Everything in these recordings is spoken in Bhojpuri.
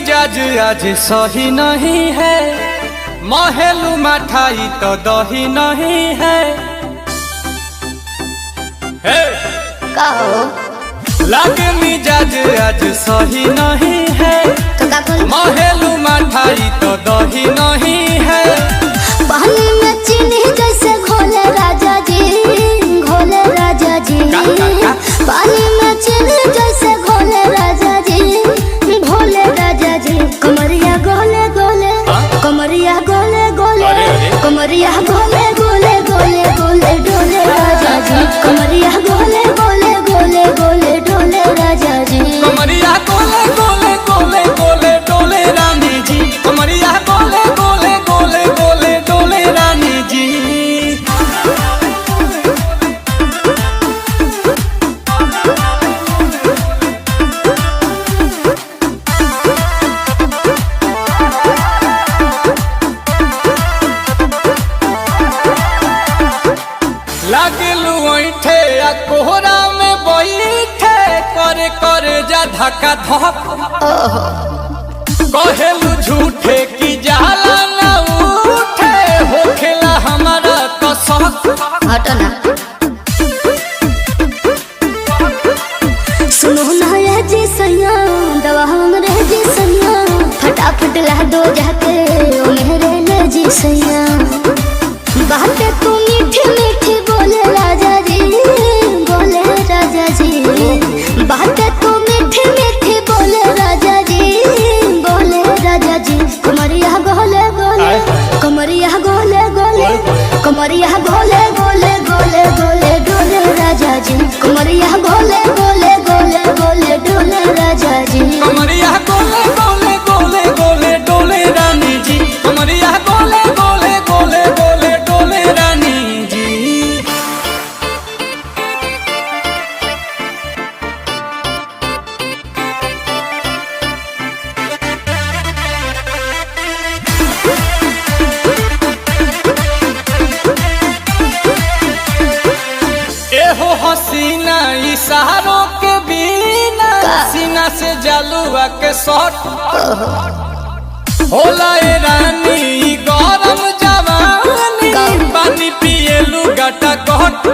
मिजाज आज सही नहीं है, महलू मठाई तो दही नहीं है। लागे मिजाज आज सही नहीं है, महलू मठाई तो दही नहीं है। पानी में चीनी जैसे घोले राजा जी, घोले राजा जी। पानी में चीनी जैसे घोले राजा जी, घोले राजा जी। कमरिया गोले गोले, कमरिया गोले गोले, कमरिया गोले गोले गोले गोले डोले राजा जी। कमरिया गोले गोले गोले गोले डोले राजा जी। कमरिया गोले गोले गोले गोले डोले रानी जी। कमरिया गोले गोले गोले गोले डोले रानी जी। लागलू ऐठे आ कोहरा में बैठे, करे करे जा धक्का धक। कहेलू झूठे की जाला ना उठे, होखेला हमारा तो शक। हटो ना। सुनो ना ये जी सैया, दवा हमरे जी सैया। फटाफट ला दो जाके ओ मेरे ले जी सैया। बातें तू मीठी मीठी बोले राजा जी, बोले राजा जी। बातें तू मीठी मीठी बोले राजा जी, बोले राजा जी। कमरिया गोले गोले, कमरिया गोले गोले, कमरिया गोले गोले गोले गोले डोले राजा जी। कमरिया गोले गोले गोले गोले डोले राजा जी। कमरिया गोले गोले गोले गोले डोले रानी जी। कमरिया गोले गोले गोले गोले डोले रानी जी। एहो हसीना इशारों के बिना, सीना से जलुआ के शॉट होला ए रानी गरम जवानी। पानी पिए लुगाटा घट।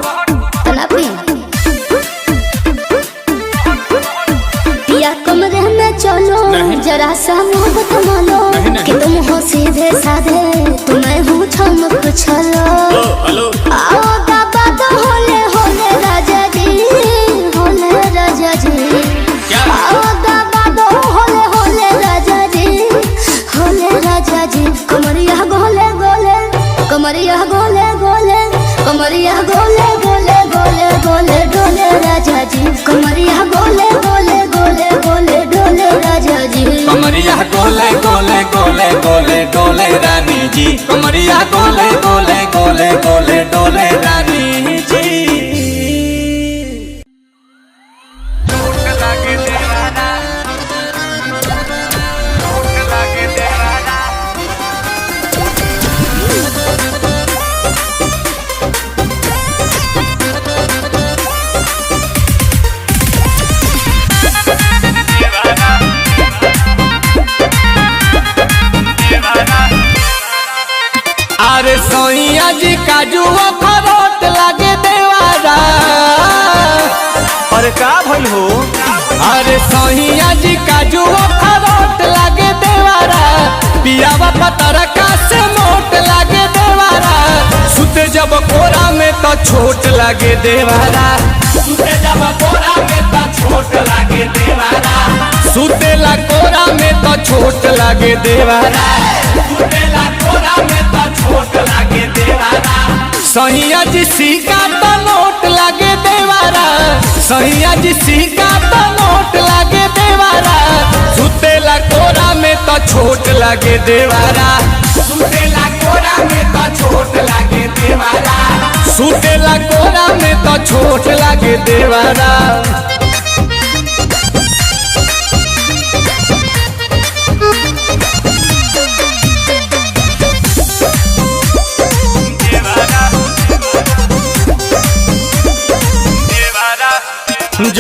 पिया कमरे में चलो, जरा सा मोहब्बत मानो। कि तुम हो सीधे साधे, तुम्हें हूँ ठमक छलो। आओ बाबा तो होले होले राजा जी, होले राजा जी। आओ बाबा तो होले होले राजा जी, होले राजा जी। कमरिया गोले गोले, कमरिया गोले गोले, कमरिया गोले गोले गोले गोले डोले राजा जी। कमरिया गोले गोले गोले गोले डोले राजा जी। कमरिया गोले गोले गोले गोले डोले रानी जी। कमरिया गोले गोले गोले गोले डोले रानी जी। अरे सोइया जी काजू अखरोट लागे देवारा। अरे का भइल हो? अरे सोइया जी काजू अखरोट लागे देवारा। पियावा पतरा का से मोट लागे देवारा। सुते जब कोरा में तो छोट लागे देवारा। सुते जब कोरा में तो छोट लागे देवारा। सुतेला कोरा में तो छोट लागे देवारा। सुतेला कोरा में तो छोट लागे देवारा। सैया जी सिक्का तो नोट लागे देवारा। सैया जी सिक्का तो नोट लागे देवारा। सुतेला कोरा में तो छोट लागे देवारा। सुतेला कोरा में तो छोट लागे देवारा। सुतेला कोरा में तो छोट लागे देवारा।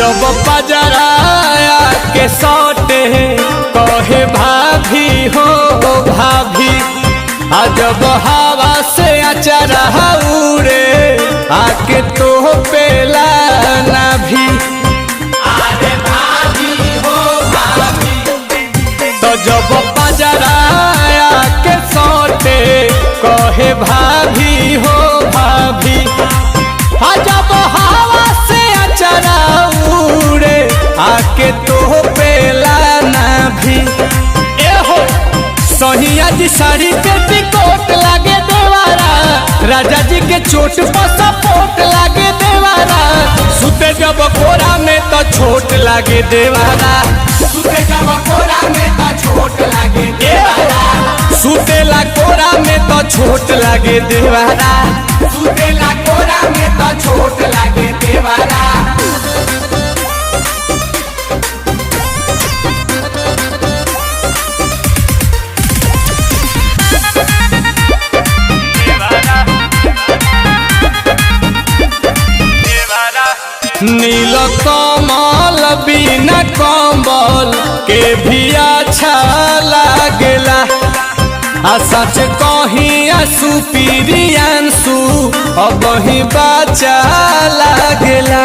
जब पजराया के सौटे कहे भाभी हो भाभी, जब हवा से अचरा उड़े आके तो पेला ना भी। अरे भाभी हो भाभी, तो जब पजराया के सौटे कहे भाभी हो भाभी, जब हवा से अचरा उड़े आके तो पेला ना भी। एहो सोहिया जी साड़ी पे टिकोट लागे देवारा, राजा जी के चोट पर सपोर्ट लागे देवारा, सुते जब कोरा में तो छोट लागे देवारा, सुते जब कोरा में तो छोट लागे देवारा, सुतेला कोरा में तो छोट लागे देवारा, सुतेला कोरा में तो छोट लागे देवारा। नील कमल बिना कम्बल के भी अच्छा लागेला, सच कहीं सुपीरियांसु अब ही बाचा लागेला,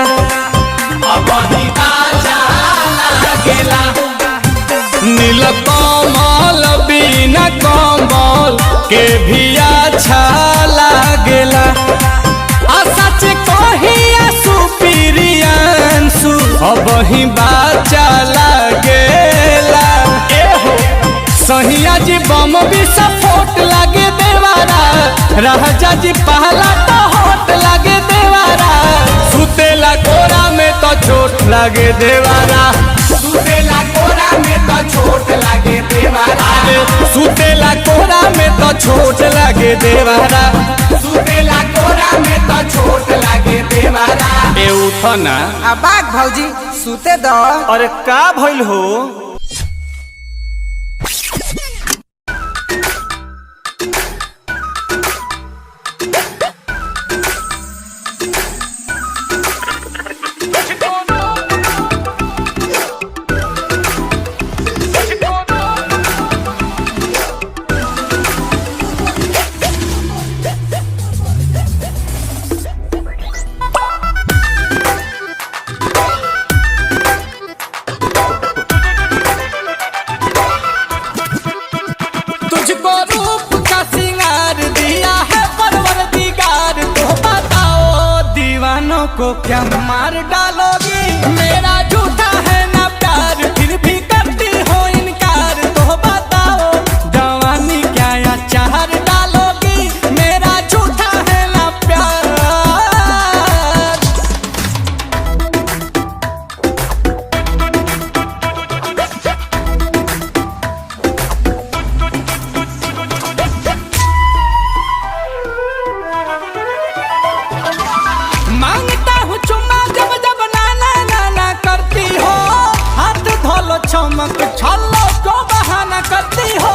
अब ही बाचा लागेला। नील कमल बिना कम्बल के भी अच्छा लागेला, सच कहीं सुपीरियांसु अब ही बाचा लागेला। एहो सहिया जी बम भी सपोर्ट लागे देवारा, राजा जी पहला तो होट लागे देवारा, सुतेला कोरा में तो चोट लागे देवारा, सुतेला कोरा में तो चोट लागे देवारा, सुतेला कोरा में तो चोट लागे देवारा, सुतेला कोरा में तो चोट लागे देवारा। ए उठो ना बाग भौजी सुते दो। अरे का भइल हो? को क्या मार डालोगी, मेरा झूठा है ना प्यार, फिर भी करती हो इनकार, तो बताओ जवानी क्या अचार डालोगी, मेरा झूठा है ना प्यार। मांगता हूँ चुम्मा जब जब नाना नाना करती हो, हाथ धोलो चमक छलो को बहाना करती हो।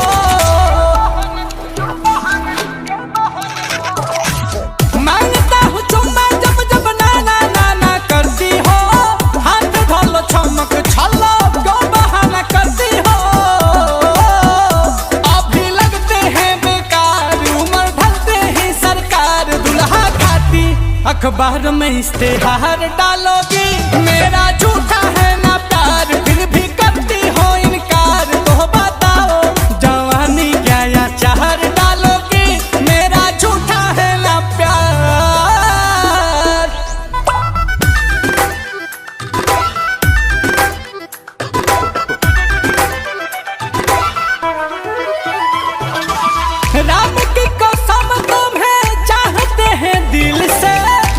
मांगता हूँ चुम्मा जब जब नाना नाना करती हो, हाथ धोलो चमक छलो को बहाना करती हो। अभी लगते हैं बेकार, उम्र ढलते ही सरकार, दुल्हा खाती अखबार में इश्तेहार डालोगी, मेरा झूठा है ना प्यार, फिर भी करती हो इनकार, तो बताओ जवानी क्या अचार डालोगी, मेरा झूठा है ना प्यार। राम की कसम तुम्हें चाहते हैं दिल से,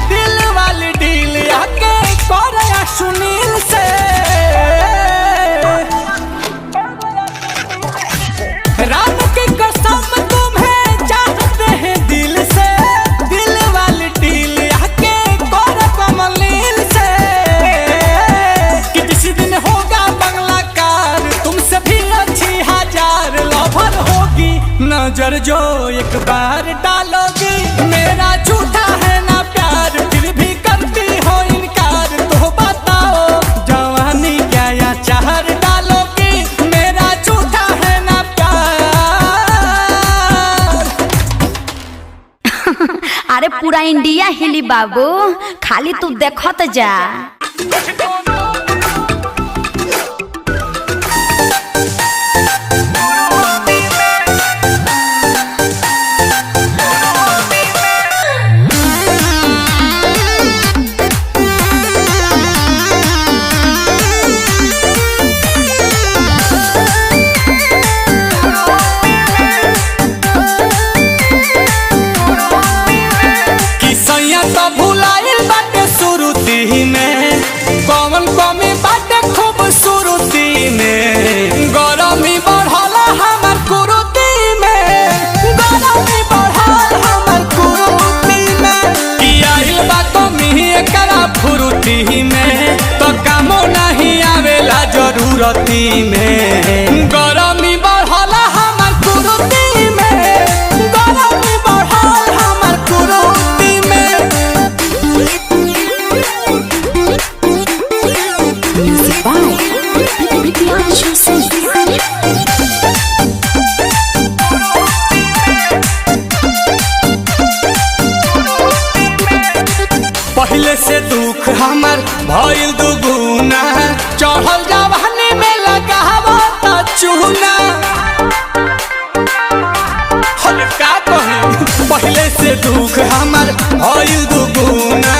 दिल वाली डील आके कोरिया सुनील से। राम की कसम तुम्हें चाहते हैं दिल से, दिल वाली डील आके कोरिया कमलील से। कि किसी दिन होगा बंगला कार, तुमसे भी अच्छी हजार लवर होगी, नजर जो एक बार डालोगी, मेरा झूठा है ना प्यार, फिर भी करती हो इनकार, तो बताओ पूरा इंडिया हिली बाबू, खाली तू देखत जा। में तो कामो नहीं आवेला जरूरती में, गरमी बढ़ला हमर कुरुती में, गरमी बढ़ल हमर कुरुती में। पहले से दुख हमर भइल दुगुना, चढ़ल जवानी में लगावा त चूना। का कही पहले से दुख हमर भइल दुगुना,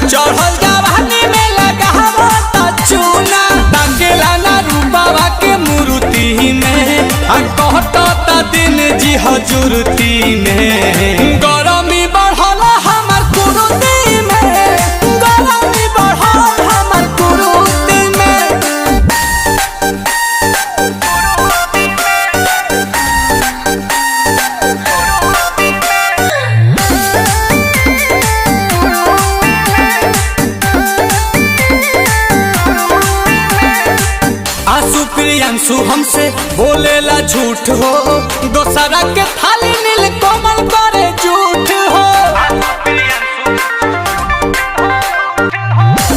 चढ़ल जवानी में लगावा त चूना। ताकेला ना रूपावा के मूर्ति में, आ कहत त दिन जी हजूरती में, गरमी बढ़ला हमर कुरुती में, गरमी बढ़ल हमर कुरुती में। आंसू प्रियांशु हमसे बोलेला झूठ हो, दोसरा के थाली नील कोमल करे झूठ हो।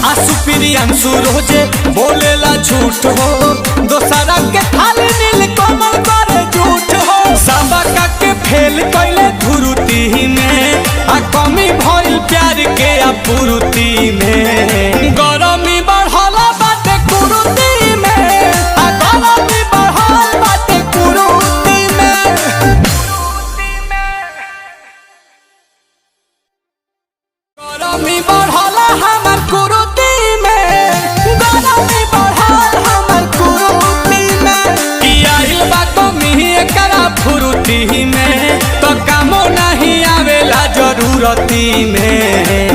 आंसू प्रियांशु रोजे बोलेला झूठ हो, दोसरा के थाली नील कोमल करे झूठ हो। सबका के फेल कैले धुरुती में, आ कमी भइल प्यार के आपूर्ति में, गरमी बढ़ला बाटे कुरुती में, आ गरमी बढ़ल बाटे कुरुती में। गरमी बढ़ला हमर कुरुती में, गरमी बढ़ल हमर कुरुती में। कि आइल बा कमी एकरा फुरुती में, तो कामो नहीं आवेला जरूरती में।